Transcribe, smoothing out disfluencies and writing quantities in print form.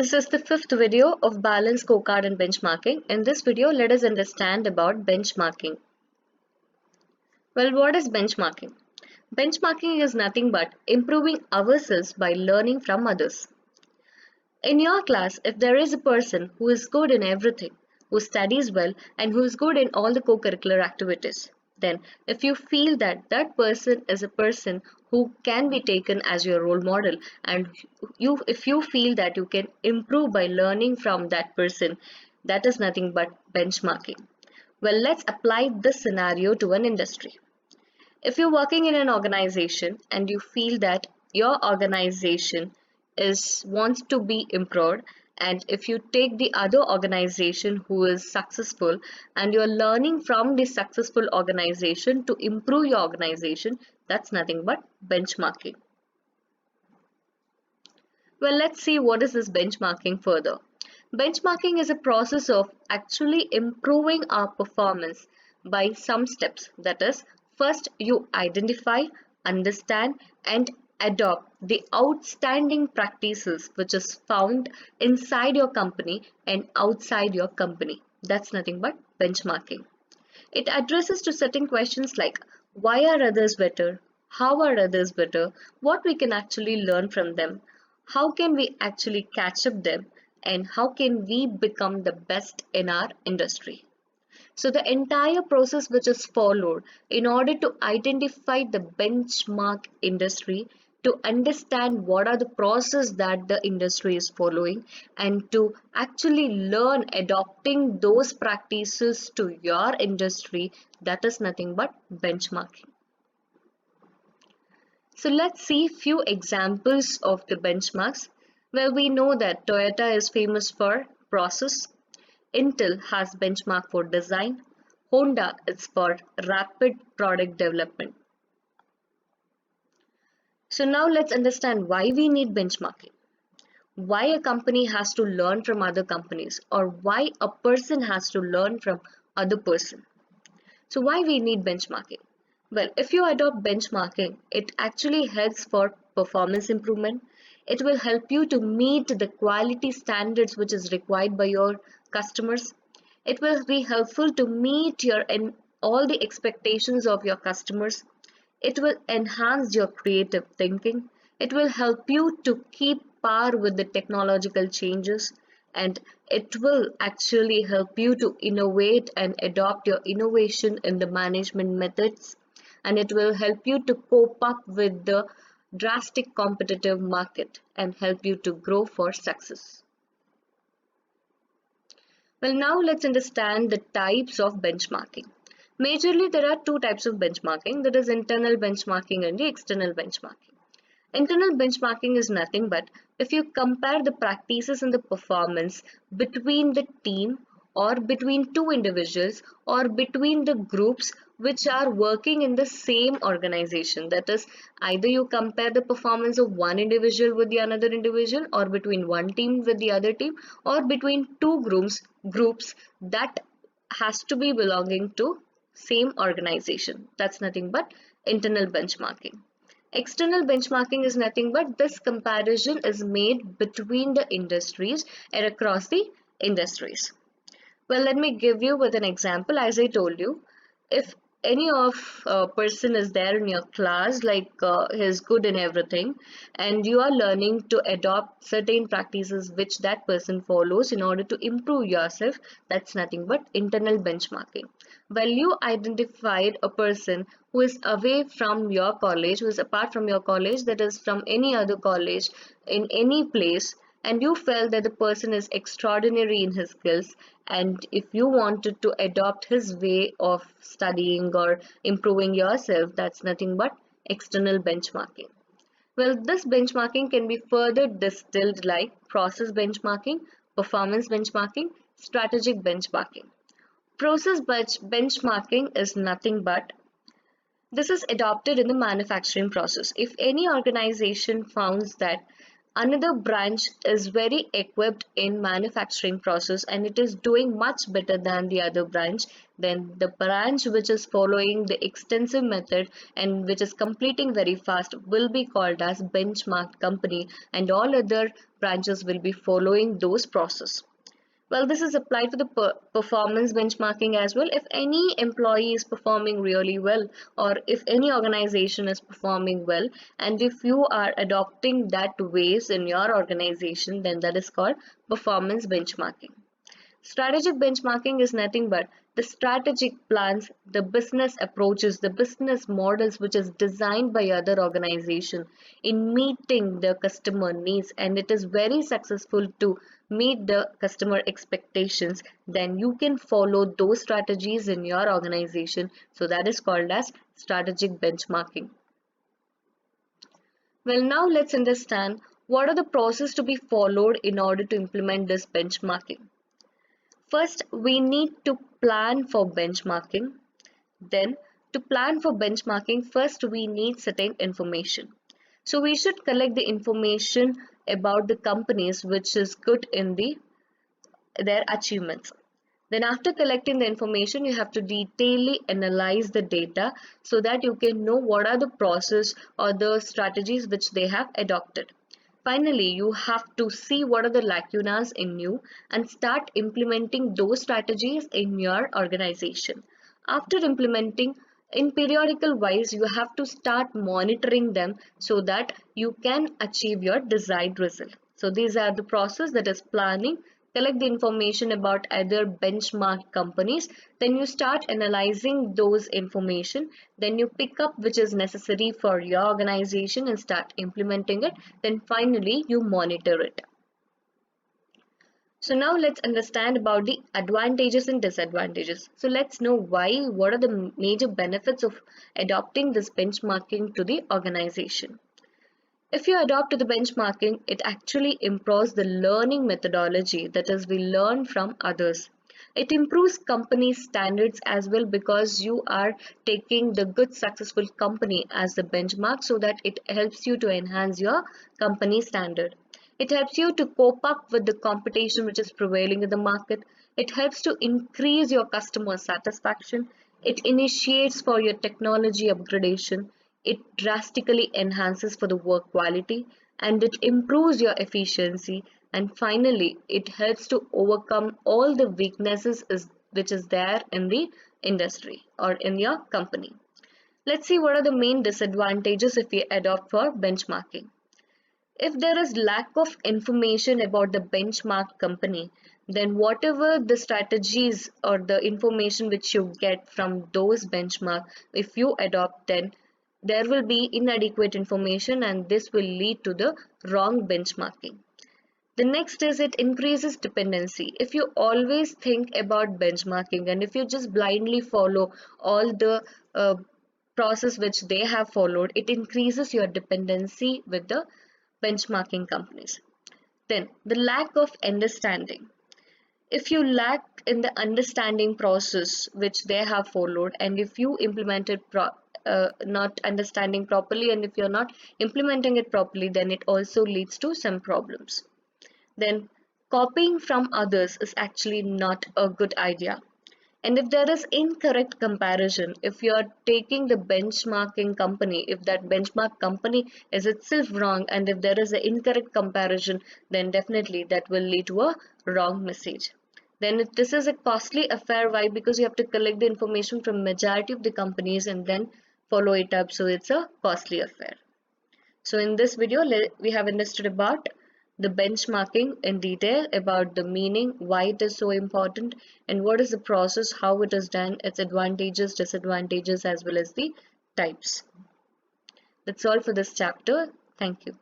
This is the fifth video of balance scorecard and benchmarking. In this video, let us understand about benchmarking. Well, what is benchmarking? Benchmarking is nothing but improving ourselves by learning from others. In your class, if there is a person who is good in everything, who studies well, and who is good in all the co-curricular activities, then if you feel that that person is a person who can be taken as your role model, and if you feel that you can improve by learning from that person, that is nothing but benchmarking. Well, let's apply this scenario to an industry. If you're working in an organization and you feel that your organization is wants to be improved, and if you take the other organization who is successful and you're learning from the successful organization to improve your organization, that's nothing but benchmarking. Well, let's see what is this benchmarking further. Benchmarking is a process of actually improving our performance by some steps. That is, first you identify, understand, and adopt the outstanding practices which is found inside your company and outside your company. That's nothing but benchmarking. It addresses to certain questions like why are others better? How are others better? What we can actually learn from them? How can we actually catch up them? And how can we become the best in our industry? So the entire process which is followed in order to identify the benchmark industry, to understand what are the process that the industry is following, and to actually learn adopting those practices to your industry, that is nothing but benchmarking. So let's see few examples of the benchmarks where we know that Toyota is famous for process, Intel has benchmark for design, Honda is for rapid product development. So now let's understand why we need benchmarking. Why a company has to learn from other companies, or why a person has to learn from other person. So why we need benchmarking? Well, if you adopt benchmarking, it actually helps for performance improvement. It will help you to meet the quality standards which is required by your customers. It will be helpful to meet your and all the expectations of your customers. It will enhance your creative thinking. It will help you to keep par with the technological changes, and it will actually help you to innovate and adopt your innovation in the management methods, and it will help you to cope up with the drastic competitive market and help you to grow for success. Well, now let's understand the types of benchmarking. Majorly, there are two types of benchmarking, that is internal benchmarking and the external benchmarking. Internal benchmarking is nothing but if you compare the practices and the performance between the team, or between two individuals, or between the groups which are working in the same organization. That is, either you compare the performance of one individual with the another individual, or between one team with the other team, or between two groups that has to be belonging to same organization. That's nothing but internal benchmarking. External benchmarking is nothing but this comparison is made between the industries and across the industries. Well, let me give you with an example. As I told you, if any of person is there in your class, like he's good in everything, and you are learning to adopt certain practices which that person follows in order to improve yourself, that's nothing but internal benchmarking. Well, you identified a person who is away from your college, who is apart from your college, that is from any other college in any place, and you felt that the person is extraordinary in his skills, and if you wanted to adopt his way of studying or improving yourself, that's nothing but external benchmarking. Well, this benchmarking can be further distilled like process benchmarking, performance benchmarking, strategic benchmarking. Process benchmarking is nothing but this is adopted in the manufacturing process. If any organization finds that another branch is very equipped in manufacturing process and it is doing much better than the other branch, then the branch which is following the extensive method and which is completing very fast will be called as benchmark company, and all other branches will be following those process. Well, this is applied to the performance benchmarking as well. If any employee is performing really well, or if any organization is performing well, and if you are adopting that ways in your organization, then that is called performance benchmarking. Strategic benchmarking is nothing but the strategic plans, the business approaches, the business models which is designed by other organization in meeting the customer needs, and it is very successful to meet the customer expectations, then you can follow those strategies in your organization. So that is called as strategic benchmarking. Well, now let's understand what are the process to be followed in order to implement this benchmarking. First, we need to plan for benchmarking. Then, to plan for benchmarking, first we need certain information. So we should collect the information about the companies which is good in their achievements. Then after collecting the information, you have to detailedly analyze the data so that you can know what are the process or the strategies which they have adopted. Finally, you have to see what are the lacunas in you and start implementing those strategies in your organization. After implementing, in periodical wise, you have to start monitoring them so that you can achieve your desired result. So these are the process, that is planning, collect the information about other benchmark companies, then you start analyzing those information, then you pick up which is necessary for your organization and start implementing it, then finally you monitor it. So now let's understand about the advantages and disadvantages. So let's know what are the major benefits of adopting this benchmarking to the organization. If you adopt the benchmarking, it actually improves the learning methodology, that is, we learn from others. It improves company standards as well because you are taking the good successful company as the benchmark, so that it helps you to enhance your company standard. It helps you to cope up with the competition which is prevailing in the market. It helps to increase your customer satisfaction. It initiates for your technology upgradation. It drastically enhances for the work quality, and it improves your efficiency, and finally it helps to overcome all the weaknesses which is there in the industry or in your company. Let's see what are the main disadvantages if we adopt for benchmarking. If there is lack of information about the benchmark company, then whatever the strategies or the information which you get from those benchmark, if you adopt, then there will be inadequate information and this will lead to the wrong benchmarking. The next is it increases dependency. If you always think about benchmarking and if you just blindly follow all the process which they have followed, it increases your dependency with the benchmarking companies. Then the lack of understanding. If you lack in the understanding process which they have followed, and if you implement it not understanding properly, and if you're not implementing it properly, then it also leads to some problems. Then copying from others is actually not a good idea. And if there is incorrect comparison, if you are taking the benchmarking company, if that benchmark company is itself wrong, and if there is an incorrect comparison, then definitely that will lead to a wrong message. Then if this is a costly affair, why? Because you have to collect the information from majority of the companies and then follow it up. So it's a costly affair. So in this video, we have understood about the benchmarking in detail, about the meaning, why it is so important, and what is the process, how it is done, its advantages, disadvantages, as well as the types. That's all for this chapter. Thank you.